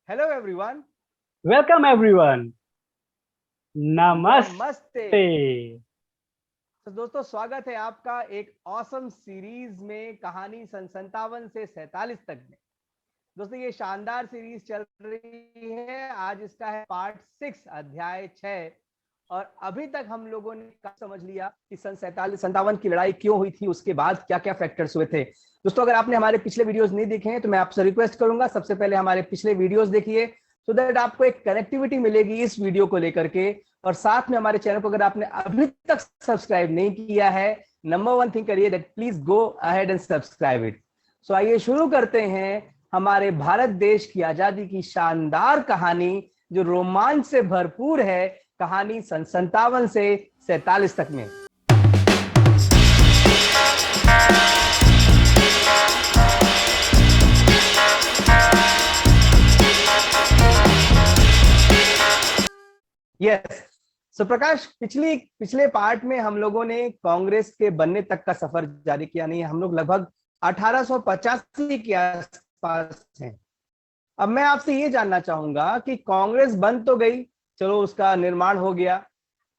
Hello everyone. Welcome everyone. नमस्ते। नमस्ते। तो दोस्तों, स्वागत है आपका एक ऑसम सीरीज में, कहानी सन 57 से 47 तक में। दोस्तों, ये शानदार सीरीज चल रही है। आज इसका है पार्ट 6, अध्याय 6। और अभी तक हम लोगों ने समझ लिया कि सन 47-57 की लड़ाई क्यों हुई थी, उसके बाद क्या क्या फैक्टर्स हुए थे। दोस्तों, अगर आपने हमारे पिछले वीडियोस नहीं देखे हैं तो मैं आपसे रिक्वेस्ट करूंगा, सबसे पहले हमारे पिछले वीडियोस देखिए, सो दैट आपको एक कनेक्टिविटी मिलेगी इस वीडियो को लेकर के। और साथ में हमारे चैनल को अगर आपने अभी तक सब्सक्राइब नहीं किया है, नंबर वन थिंग करिए that please go ahead and subscribe it. So आइए शुरू करते हैं हमारे भारत देश की आजादी की शानदार कहानी, जो रोमांच से भरपूर है। कहानी सन 57 से 47 तक में। यस। सो प्रकाश, पिछले पार्ट में हम लोगों ने कांग्रेस के बनने तक का सफर जारी किया। नहीं, हम लोग लगभग 1885 के आसपास हैं। अब मैं आपसे ये जानना चाहूंगा कि कांग्रेस बन तो गई, चलो उसका निर्माण हो गया,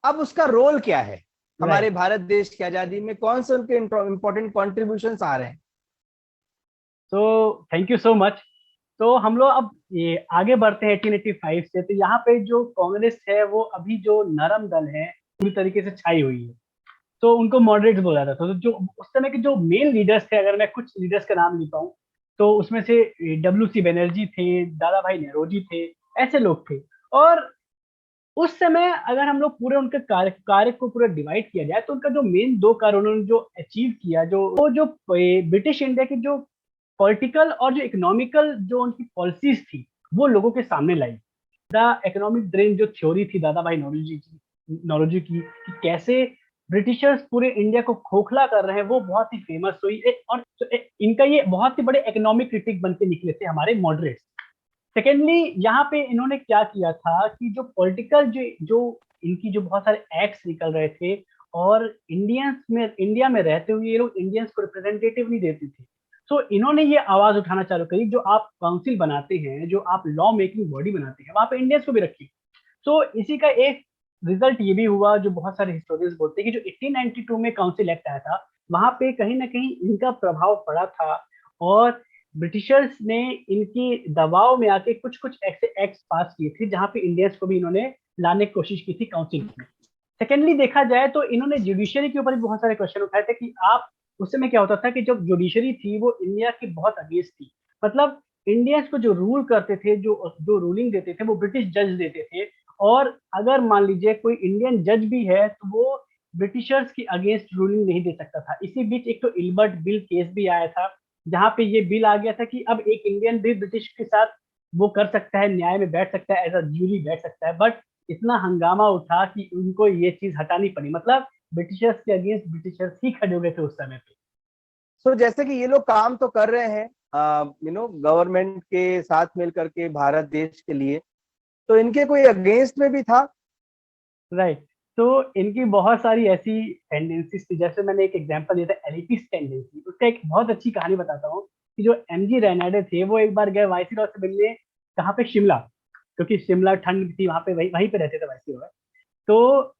अब उसका रोल क्या है हमारे राइट। भारत देश की आजादी में? कौन से उनके इंपॉर्टेंट कॉन्ट्रीब्यूशंस आ रहे हैं? तो थैंक यू सो मच। तो हम लोग अब ये आगे बढ़ते हैं 1885 से। तो यहाँ पे जो कांग्रेस है वो अभी जो नरम दल है पूरी तरीके से छाई हुई है। तो उनको मॉडरेट बोला जाता था। तो जो उस समय के जो मेन लीडर्स थे, अगर मैं कुछ लीडर्स का नाम लेता हूँ, तो उसमें से WC बनर्जी थे, दादा भाई नौरोजी थे, ऐसे लोग थे। और उस समय अगर हम लोग पूरे उनके कार्य को पूरा डिवाइड किया जाए तो उनका जो मेन दो कार्य उन्होंने जो अचीव किया, जो वो जो ब्रिटिश इंडिया की जो पॉलिटिकल और जो इकोनॉमिकल जो उनकी पॉलिसीज थी वो लोगों के सामने लाई। द इकोनॉमिक ड्रेन जो थ्योरी थी दादा भाई नौरोजी की कि कैसे ब्रिटिशर्स पूरे इंडिया को खोखला कर रहे हैं, वो बहुत ही फेमस हुई। और इनका ये बहुत ही बड़े इकोनॉमिक क्रिटिक बन के निकले थे हमारे मॉडरेट। सेकेंडली, यहाँ पे इन्होंने क्या किया था कि जो पॉलिटिकल जो इनकी जो बहुत सारे एक्ट्स निकल रहे थे, और इंडिया में रहते हुए ये लोग इंडियंस को रिप्रेजेंटेटिव नहीं देते थे। तो इन्होंने ये आवाज उठाना चालू करी, जो आप काउंसिल बनाते हैं, जो आप लॉ मेकिंग बॉडी बनाते हैं, वहां पे इंडियंस को भी रखिए। तो इसी का एक रिजल्ट ये भी हुआ, जो बहुत सारे हिस्टोरियंस बोलते हैं कि जो 1892 में काउंसिल एक्ट आया था, वहां पे कहीं ना कहीं इनका प्रभाव पड़ा था। और ब्रिटिशर्स ने इनकी दबाव में आके कुछ कुछ ऐसे एक्ट्स पास किए थे जहां पे इंडियंस को भी इन्होंने लाने की कोशिश की थी काउंसिल में। सेकेंडली देखा जाए तो इन्होंने जुडिशरी के ऊपर भी बहुत सारे क्वेश्चन उठाए थे कि आप, उस समय क्या होता था कि जब जुडिशरी थी वो इंडिया की बहुत अगेंस्ट थी। मतलब इंडियंस को जो रूल करते थे, जो जो रूलिंग देते थे, वो ब्रिटिश जज देते थे। और अगर मान लीजिए कोई इंडियन जज भी है तो वो ब्रिटिशर्स की अगेंस्ट रूलिंग नहीं दे सकता था। इसी बीच एक तो इल्बर्ट बिल केस भी आया था, जहां पे ये बिल आ गया था कि अब एक इंडियन भी ब्रिटिश के साथ वो कर सकता है, न्याय में बैठ सकता है, एज अ ज्यूरी बैठ सकता है। बट इतना हंगामा उठा कि उनको ये चीज हटानी पड़ी। मतलब ब्रिटिशर्स के अगेंस्ट ब्रिटिशर्स ही खड़े हो गए थे उस समय पे। सो जैसे कि ये लोग काम तो कर रहे हैं गवर्नमेंट के साथ मिल करके भारत देश के लिए, तो इनके कोई अगेंस्ट में भी था? राइट। तो इनकी बहुत सारी ऐसी टेंडेंसीज थी। जैसे मैंने एक एग्जांपल दिया था एलिटिस्ट टेंडेंसी, उसका एक बहुत अच्छी कहानी बताता हूँ कि जो MG रेनाडे थे वो एक बार गए वाइसरॉय से मिलने, कहाँ पे, शिमला। क्योंकि शिमला ठंड थी वहां पे, वहीं वहीं पे रहते थे वाइसरॉय। तो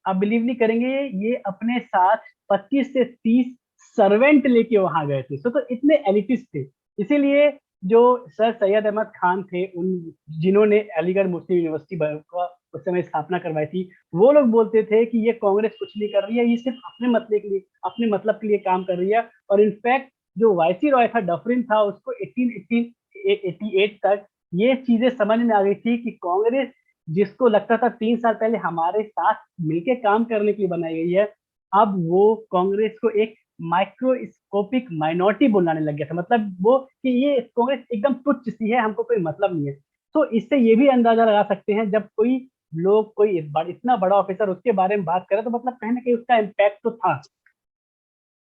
आप बिलीव नहीं करेंगे, ये अपने साथ 25 से 30 सर्वेंट लेके वहां गए थे। तो इतने एलिटिस्ट थे। इसीलिए जो सर सैयद अहमद खान थे, उन जिन्होंने अलीगढ़ मुस्लिम यूनिवर्सिटी का उस समय स्थापना करवाई थी, वो लोग बोलते थे कि ये कांग्रेस कुछ नहीं कर रही है, ये सिर्फ अपने मतलब के लिए काम कर रही है। और इनफैक्ट जो वाइसी रॉय था, डफरिन था, उसको 1888 तक ये चीजें समझ में आ गई थी कि कांग्रेस, जिसको लगता था 3 साल पहले हमारे साथ मिलके काम करने के लिए बनाई गई है, अब वो कांग्रेस को एक माइक्रोस्कोपिक माइनॉरिटी बुलाने लग गया था। मतलब वो कि ये कांग्रेस एकदम तुच्छ सी है, हमको कोई मतलब नहीं है। तो इससे ये भी अंदाजा लगा सकते हैं, जब कोई लोग कोई इतना बड़ा ऑफिसर उसके बारे में बात करे, तो मतलब कहीं ना कहीं उसका इम्पैक्ट तो था।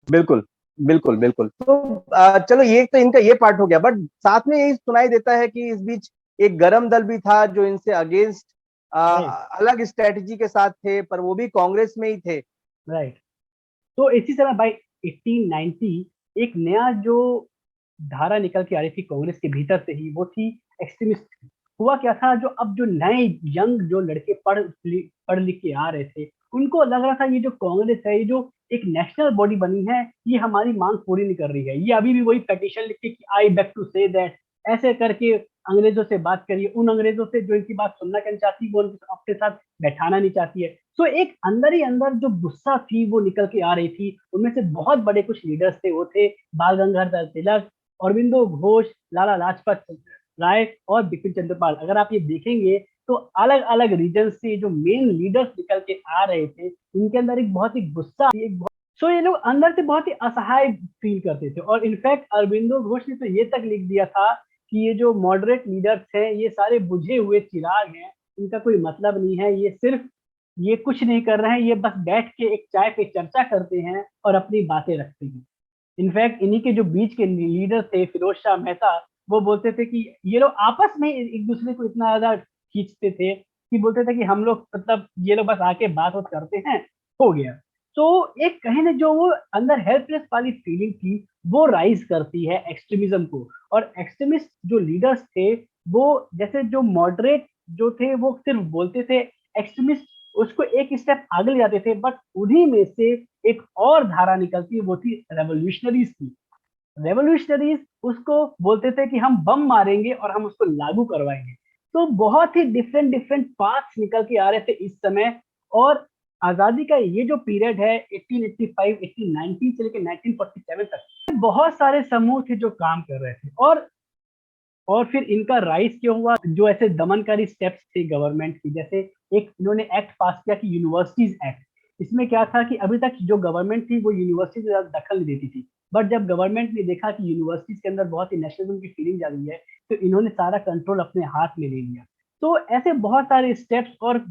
बिल्कुल, बिल्कुल, बिल्कुल। तो चलो, ये तो इनका ये पार्ट हो गया, बट साथ में यही सुनाई देता है कि इस बीच एक गरम दल भी था जो इनसे अगेंस्ट राइट। अलग स्ट्रेटजी के साथ थे, पर वो भी कांग्रेस में ही थे। राइट। तो इसी समय बाई 1890 एक नया जो धारा निकल के आ रही थी कांग्रेस के भीतर से ही, वो थी एक्सट्रीमिस्ट। हुआ क्या था, जो अब जो नए यंग जो लड़के पढ़ लिख के आ रहे थे, उनको लग रहा था ये जो कांग्रेस है, ये जो एक नेशनल बॉडी बनी है, ये हमारी मांग पूरी नहीं कर रही है। ये अभी भी वही पेटिशन लिख के कि आई बैक टू से दैट, ऐसे करके अंग्रेजों से बात करिए, उन अंग्रेजों से जो इनकी बात सुनना नहीं चाहती, वो अपने साथ बैठाना नहीं चाहती है। तो एक अंदर ही अंदर जो गुस्सा थी वो निकल के आ रही थी। उनमें से बहुत बड़े कुछ लीडर्स थे, वो थे बाल गंगाधर तिलक, अरविंदो घोष, लाला लाजपत राय और बिपिन चंद्रपाल। अगर आप ये देखेंगे तो अलग अलग रीजन से जो मेन लीडर्स निकल के आ रहे थे, इनके अंदर एक बहुत ही गुस्सा, सो ये लोग अंदर से बहुत ही असहाय फील करते थे। और इनफैक्ट अरविंदो घोष ने तो ये तक लिख दिया था कि ये जो मॉडरेट लीडर्स हैं, ये सारे बुझे हुए चिराग हैं, इनका कोई मतलब नहीं है, ये सिर्फ ये कुछ नहीं कर रहे हैं, ये बस बैठ के एक चाय पे चर्चा करते हैं और अपनी बातें रखते हैं। इनफैक्ट इन्हीं के जो बीच के लीडर थे फिरोज शाह मेहता, वो बोलते थे कि ये लोग आपस में एक दूसरे को इतना ज्यादा खींचते थे कि बोलते थे कि हम लोग मतलब ये लोग बस आके बात बात करते हैं, हो गया। तो एक कहीं ना जो वो अंदर हेल्पलेस वाली फीलिंग थी, वो राइज करती है एक्सट्रीमिज्म को। और एक्सट्रीमिस्ट जो लीडर्स थे, वो जैसे जो मॉडरेट जो थे वो सिर्फ बोलते थे, एक्सट्रीमिस्ट उसको एक स्टेप आगे ले जाते थे। बट उन्हीं में से एक और धारा निकलती है, वो थी रेवोल्यूशनरीज की। रेवोल्यूशनरीज उसको बोलते थे कि हम बम मारेंगे और हम उसको लागू करवाएंगे। तो बहुत ही डिफरेंट डिफरेंट पाथ्स निकल के आ रहे थे इस समय। और आजादी का ये जो पीरियड है 1885 1819 से लेकर 1947 तक, बहुत सारे समूह थे जो काम कर रहे थे। और फिर इनका राइज क्यों हुआ, जो ऐसे दमनकारी स्टेप्स थे गवर्नमेंट की, जैसे एक इन्होंने एक्ट पास किया कि यूनिवर्सिटीज एक्ट। इसमें क्या था कि अभी तक जो गवर्नमेंट थी वो यूनिवर्सिटी से ज्यादा दखल नहीं देती थी, बट जब गवर्नमेंट ने देखा कि यूनिवर्सिटीज के अंदर बहुत ही नेशनलिज्म की फीलिंग आ रही है, तो इन्होंने सारा कंट्रोल अपने हाथ में ले लिया। तो ऐसे बहुत सारे स्टेप्स, और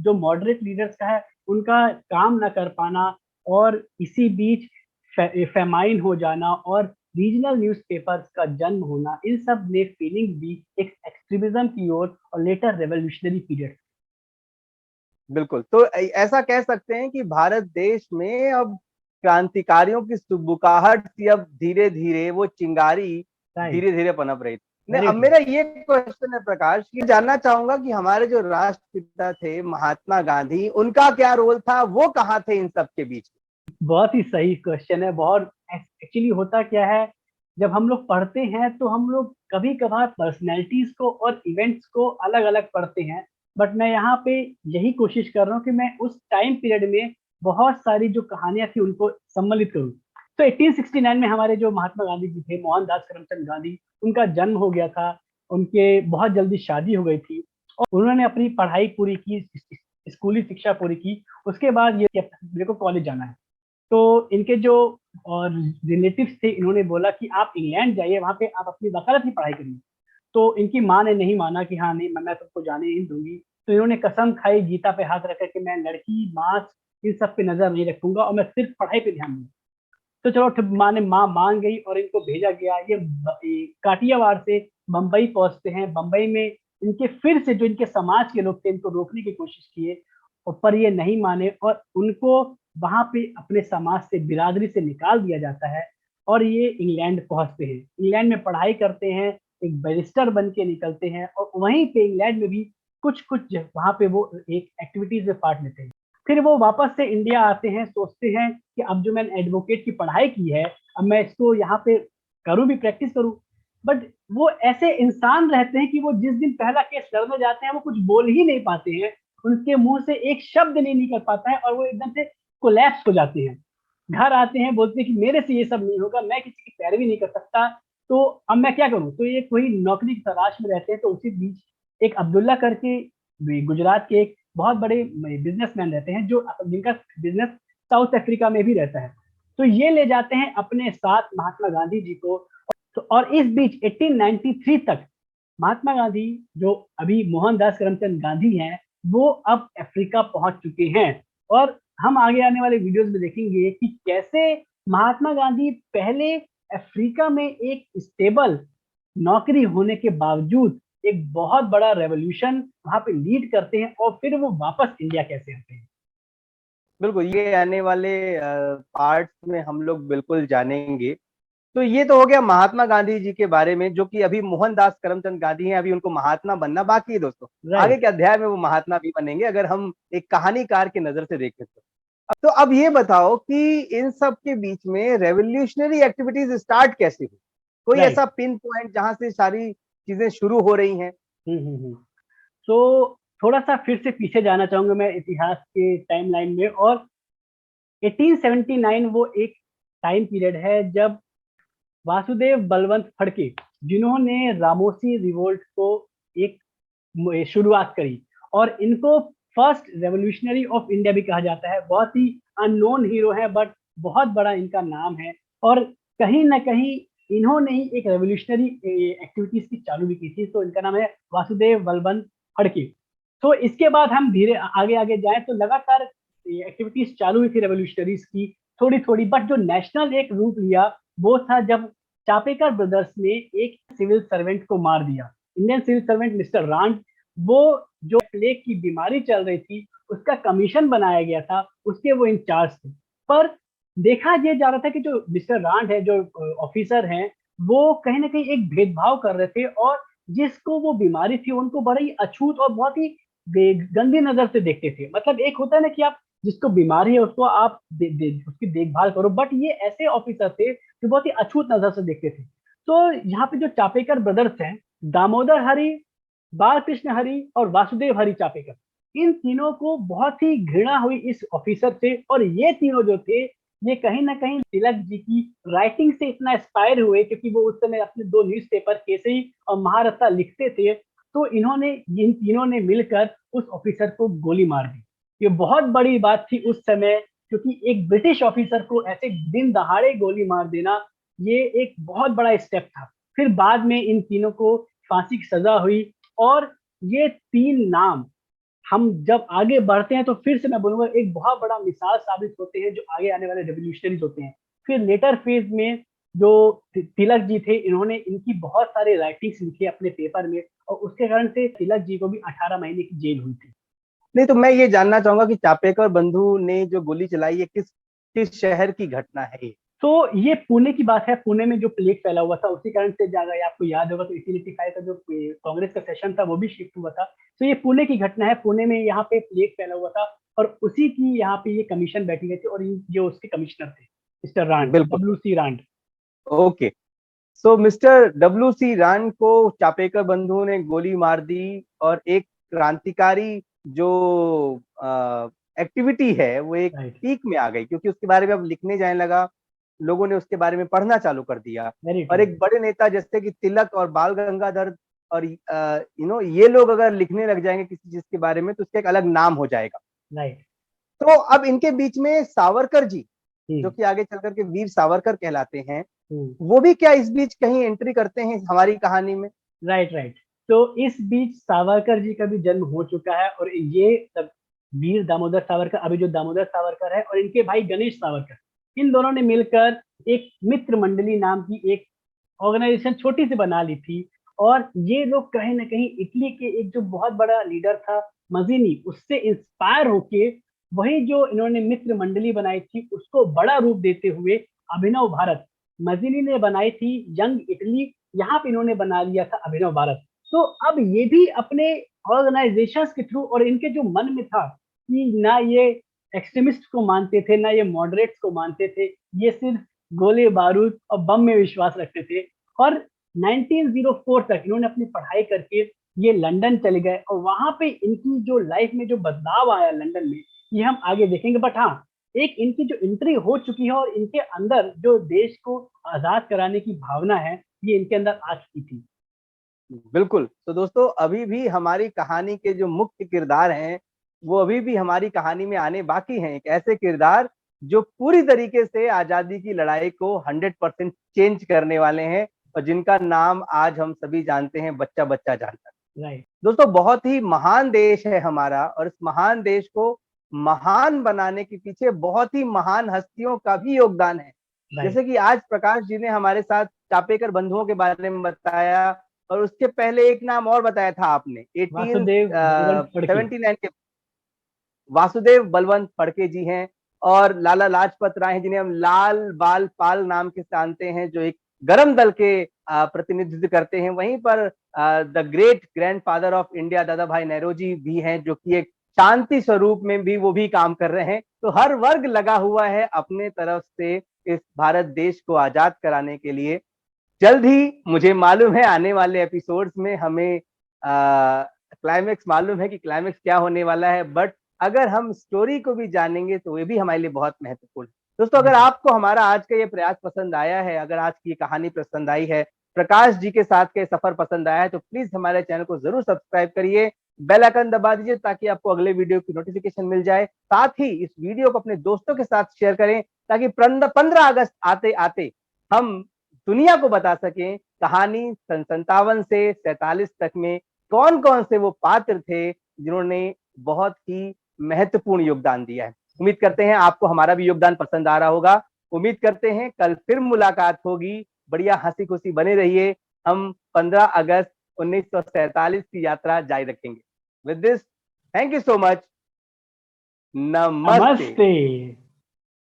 जो मॉडरेट लीडर्स का है उनका काम ना कर पाना, और इसी बीच फेमाइन हो जाना और रीजनल न्यूज़पेपर्स का जन्म होना, इन सब ने फीलिंग दी एक एक्सट्रीमिज्म की ओर और लेटर रेवोल्यूशनरी पीरियड। बिल्कुल, तो ऐसा कह सकते हैं कि भारत देश में अब क्रांतिकारियों की सुबुकाहट थी, अब धीरे धीरे वो चिंगारी धीरे धीरे पनप रही थी। अब मेरा ये क्वेश्चन है प्रकाश, ये जानना चाहूंगा कि हमारे जो राष्ट्रपिता थे महात्मा गांधी, उनका क्या रोल था, वो कहाँ थे इन सब के बीच? बहुत ही सही क्वेश्चन है। बहुत एक्चुअली होता क्या है, जब हम लोग पढ़ते हैं तो हम लोग कभी कभार पर्सनैलिटीज को और इवेंट्स को अलग अलग पढ़ते हैं, बट मैं यहाँ पे यही कोशिश कर रहा हूँ कि मैं उस टाइम पीरियड में बहुत सारी जो कहानियां थी उनको सम्मिलित करूँ। तो 1869 में हमारे जो महात्मा गांधी जी थे, मोहनदास करमचंद गांधी, उनका जन्म हो गया था। उनके बहुत जल्दी शादी हो गई थी और उन्होंने अपनी पढ़ाई पूरी की, स्कूली शिक्षा पूरी की। उसके बाद ये मेरे को कॉलेज जाना है। तो इनके जो और रिलेटिव्स थे, इन्होंने बोला कि आप इंग्लैंड जाइए, वहां पे आप अपनी वकालत की पढ़ाई करिए। तो इनकी माँ ने नहीं माना कि हाँ नहीं, मैं तुमको जाने नहीं दूंगी। तो इन्होंने कसम खाई गीता पे हाथ रखकर कि मैं लड़की मांस इन सब पे नजर नहीं रखूंगा और मैं सिर्फ पढ़ाई पे ध्यान दूंगा। तो चलो माँ मान गई और इनको भेजा गया। ये काठियावाड़ से बम्बई पहुंचते हैं। बम्बई में इनके फिर से जो इनके समाज के लोग थे, इनको रोकने की कोशिश किए, पर ये नहीं माने और उनको वहां पे अपने समाज से, बिरादरी से निकाल दिया जाता है। और ये इंग्लैंड पहुंचते हैं, इंग्लैंड में पढ़ाई करते हैं, एक बैरिस्टर बन के निकलते हैं और वहीं पे इंग्लैंड में भी कुछ कुछ वहां पे वो एक एक्टिविटीज में पार्ट लेते हैं। फिर वो वापस से इंडिया आते हैं, सोचते हैं कि अब जो मैंने एडवोकेट की पढ़ाई की है, अब मैं इसको यहाँ पे करूँ भी, प्रैक्टिस करूँ। बट वो ऐसे इंसान रहते हैं कि वो जिस दिन पहला केस लड़ने जाते हैं वो कुछ बोल ही नहीं पाते हैं, उनके मुंह से एक शब्द नहीं निकल पाता है और वो एकदम से कोलैप्स हो जाते हैं। घर आते हैं, बोलते हैं कि मेरे से ये सब नहीं होगा, मैं किसी की पैरवी नहीं कर सकता, तो अब मैं क्या करूं। तो ये कोई नौकरी की तलाश में रहते हैं। तो उसी बीच एक अब्दुल्ला करके गुजरात के एक बहुत बड़े बिजनेसमैन रहते हैं, जो जिनका बिजनेस साउथ अफ्रीका में भी रहता है। तो ये ले जाते हैं अपने साथ महात्मा गांधी जी को। तो और इस बीच 1893 तक महात्मा गांधी, जो अभी मोहनदास करमचंद गांधी हैं, वो अब अफ्रीका पहुंच चुके हैं। और हम आगे आने वाले वीडियोस में देखेंगे कि कैसे महात्मा गांधी पहले अफ्रीका में एक स्टेबल नौकरी होने के बावजूद एक बहुत बड़ा रेवोल्यूशन वहां पे लीड करते हैं और फिर वो वापस इंडिया कैसे आते हैं। बिल्कुल, ये आने वाले पार्ट में हम लोग बिल्कुल जानेंगे। तो ये तो हो गया महात्मा गांधी जी के बारे में, जो कि अभी मोहनदास करमचंद गांधी हैं, अभी उनको महात्मा बनना बाकी है दोस्तों। आगे राइट। के अध्याय में वो महात्मा भी बनेंगे अगर हम एक कहानीकार की नजर से देखें तो अब ये बताओ कि इन सब के बीच में रेवोल्यूशनरी एक्टिविटीज स्टार्ट कैसे हुई? कोई राइट। ऐसा पिन पॉइंट जहां से सारी चीजें शुरू हो रही हैं? हम्म। तो थोड़ा सा फिर से पीछे जाना चाहूंगा मैं इतिहास के टाइमलाइन में, और 1879 वो एक टाइम पीरियड है जब वासुदेव बलवंत फड़के, जिन्होंने रामोसी रिवोल्ट को एक शुरुआत करी, और इनको फर्स्ट रेवोल्यूशनरी ऑफ इंडिया भी कहा जाता है। बहुत ही अननोन हीरो है, बट बहुत बड़ा इनका नाम है, और कहीं ना कहीं इन्होंने ही एक रेवोल्यूशनरी एक्टिविटीज की चालू भी की थी। तो इनका नाम है वासुदेव बलवंत फड़के। तो इसके बाद हम धीरे आगे आगे जाएं तो लगातार एक्टिविटीज चालू हुई थी रेवोल्यूशनरीज की, थोड़ी थोड़ी, बट जो नेशनल एक रूप लिया वो था जब चापेकर ब्रदर्स ने एक सिविल सर्वेंट को मार दिया। इंडियन सिविल सर्वेंट मिस्टर रांड, वो जो प्लेग की बीमारी चल रही थी उसका कमीशन बनाया गया था, उसके वो इंचार्ज थे। पर देखा ये जा रहा था कि जो मिस्टर रांड है, जो ऑफिसर हैं, वो कहीं ना कहीं एक भेदभाव कर रहे थे, और जिसको वो बीमारी थी उनको बड़ा ही अछूत और बहुत ही गंदी नजर से देखते थे। मतलब एक होता है ना कि आप जिसको बीमारी है उसको आप उसकी देखभाल करो, बट ये ऐसे ऑफिसर थे जो बहुत ही अछूत नजर से देखते थे। तो यहाँ पे जो चापेकर ब्रदर्स हैं, दामोदर हरि, बालकृष्ण हरि और वासुदेव हरि चापेकर, इन तीनों को बहुत ही घृणा हुई इस ऑफिसर से, और ये तीनों जो थे ये कहीं ना कहीं तिलक जी की राइटिंग से इतना इंस्पायर हुए, क्योंकि वो उस समय अपने दो न्यूज़पेपर केसरी और महारत्ता लिखते थे। तो इन्होंने, इन तीनों ने मिलकर उस ऑफिसर को गोली मार दी। ये बहुत बड़ी बात थी उस समय, क्योंकि एक ब्रिटिश ऑफिसर को ऐसे दिन दहाड़े गोली मार देना, ये एक बहुत बड़ा स्टेप था। फिर बाद में इन तीनों को फांसी की सजा हुई, और ये तीन नाम हम जब आगे बढ़ते हैं तो फिर से मैं बोलूंगा एक बहुत बड़ा मिसाल साबित होते हैं जो आगे आने वाले रेवोल्यूशनरीज होते हैं। फिर लेटर फेज में जो तिलक जी थे, इन्होंने इनकी बहुत सारे राइटिंग्स लिखे अपने पेपर में, और उसके कारण से तिलक जी को भी 18 महीने की जेल हुई थी। नहीं, तो मैं ये जानना चाहूंगा कि चापेकर बंधु ने जो गोली चलाई है किस किस शहर की घटना है ये? तो ये पुणे की बात है। पुणे में जो प्लेग फैला हुआ था उसी कारण से जा गया, आपको याद होगा तो 1885 का जो कांग्रेस का सेशन था वो भी शिफ्ट हुआ था। तो ये पुणे की घटना है, पुणे में यहाँ पे प्लेग फैला हुआ था, और उसी की यहाँ पे ये कमीशन बैठी गई थी, और जो उसके कमिश्नर थे मिस्टर रांड, बिल्कुल। WC रांड। ओके। सो मिस्टर डब्ल्यू सी रांड को चापेकर बंधु ने गोली मार दी, और एक क्रांतिकारी जो एक्टिविटी है वो एक राइट। पीक में आ गई, क्योंकि उसके बारे में अब लिखने जाने लगा, लोगों ने उसके बारे में पढ़ना चालू कर दिया। वेरी और ट्रू। एक बड़े नेता जैसे कि तिलक और बाल गंगाधर और ये लोग अगर लिखने लग जाएंगे किसी चीज के बारे में तो उसका एक अलग नाम हो जाएगा। राइट। तो अब इनके बीच में सावरकर जी, जो हम्म। कि आगे चलकर के वीर सावरकर कहलाते हैं, हम्म। वो भी क्या इस बीच कहीं एंट्री करते हैं हमारी कहानी में? राइट। राइट। तो इस बीच सावरकर जी का भी जन्म हो चुका है, और ये तब वीर दामोदर सावरकर, अभी जो दामोदर सावरकर है, और इनके भाई गणेश सावरकर, इन दोनों ने मिलकर एक मित्र मंडली नाम की एक ऑर्गेनाइजेशन छोटी सी बना ली थी। और ये लोग कहीं ना कहीं इटली के एक जो बहुत बड़ा लीडर था मजीनी, उससे इंस्पायर होके वही जो इन्होंने मित्र मंडली बनाई थी उसको बड़ा रूप देते हुए अभिनव भारत, मजीनी ने बनाई थी यंग इटली, यहाँ पे इन्होंने बना लिया था अभिनव भारत। तो अब ये भी अपने ऑर्गेनाइजेशन के थ्रू, और इनके जो मन में था कि ना ये एक्सट्रीमिस्ट को मानते थे ना ये मॉडरेट्स को मानते थे, ये सिर्फ गोले बारूद और बम में विश्वास रखते थे। और 1904 तक इन्होंने अपनी पढ़ाई करके ये लंदन चले गए, और वहां पे इनकी जो लाइफ में जो बदलाव आया लंदन में, ये हम आगे देखेंगे। बट हाँ, एक इनकी जो एंट्री हो चुकी है, और इनके अंदर जो देश को आजाद कराने की भावना है ये इनके अंदर आ चुकी थी। बिल्कुल। तो दोस्तों अभी भी हमारी कहानी के जो मुख्य किरदार हैं वो अभी भी हमारी कहानी में आने बाकी हैं, एक ऐसे किरदार जो पूरी तरीके से आजादी की लड़ाई को 100% चेंज करने वाले हैं, और जिनका नाम आज हम सभी जानते हैं, बच्चा बच्चा जानता है। राइट। दोस्तों बहुत ही महान देश है हमारा, और इस महान देश को महान बनाने के पीछे बहुत ही महान हस्तियों का भी योगदान है। राइट। जैसे कि आज प्रकाश जी ने हमारे साथ चापेकर बंधुओं के बारे में बताया, और उसके पहले एक नाम और बताया था आपने वासुदेव बलवंत फड़के। 1879 के वासुदेव बलवंत फड़के जी हैं। और लाला लाजपत राय हैं, जिन्हें हम लाल बाल पाल नाम के जानते हैं, जो एक गरम दल के प्रतिनिधित्व करते हैं। वहीं पर the great grandfather of India दादा भाई नौरोजी भी हैं, जो कि एक शांति स्वरूप में भी वो भी काम कर रहे हैं। तो हर वर्ग लगा हुआ है अपने तरफ से इस भारत देश को आजाद कराने के लिए। जल्द ही मुझे मालूम है आने वाले एपिसोड्स में हमें क्लाइमेक्स मालूम है कि क्लाइमेक्स क्या होने वाला है, बट अगर हम स्टोरी को भी जानेंगे तो ये भी हमारे लिए बहुत महत्वपूर्ण है। दोस्तों, अगर आपको हमारा आज का ये प्रयास पसंद आया है, अगर आज की कहानी पसंद आई है, प्रकाश जी के साथ के सफर पसंद आया है, तो प्लीज हमारे चैनल को जरूर सब्सक्राइब करिए, बेल आइकन दबा दीजिए ताकि आपको अगले वीडियो की नोटिफिकेशन मिल जाए। साथ ही इस वीडियो को अपने दोस्तों के साथ शेयर करें ताकि 15 अगस्त आते आते हम दुनिया को बता सकें कहानी सन 57 से 47 तक में कौन कौन से वो पात्र थे जिन्होंने बहुत ही महत्वपूर्ण योगदान दिया है। उम्मीद करते हैं आपको हमारा भी योगदान पसंद आ रहा होगा। उम्मीद करते हैं कल फिर मुलाकात होगी। बढ़िया हंसी खुशी बने रहिए। हम 15 अगस्त 1947 की यात्रा जारी रखेंगे। With this, thank you so much. नमस्ते। नमस्ते।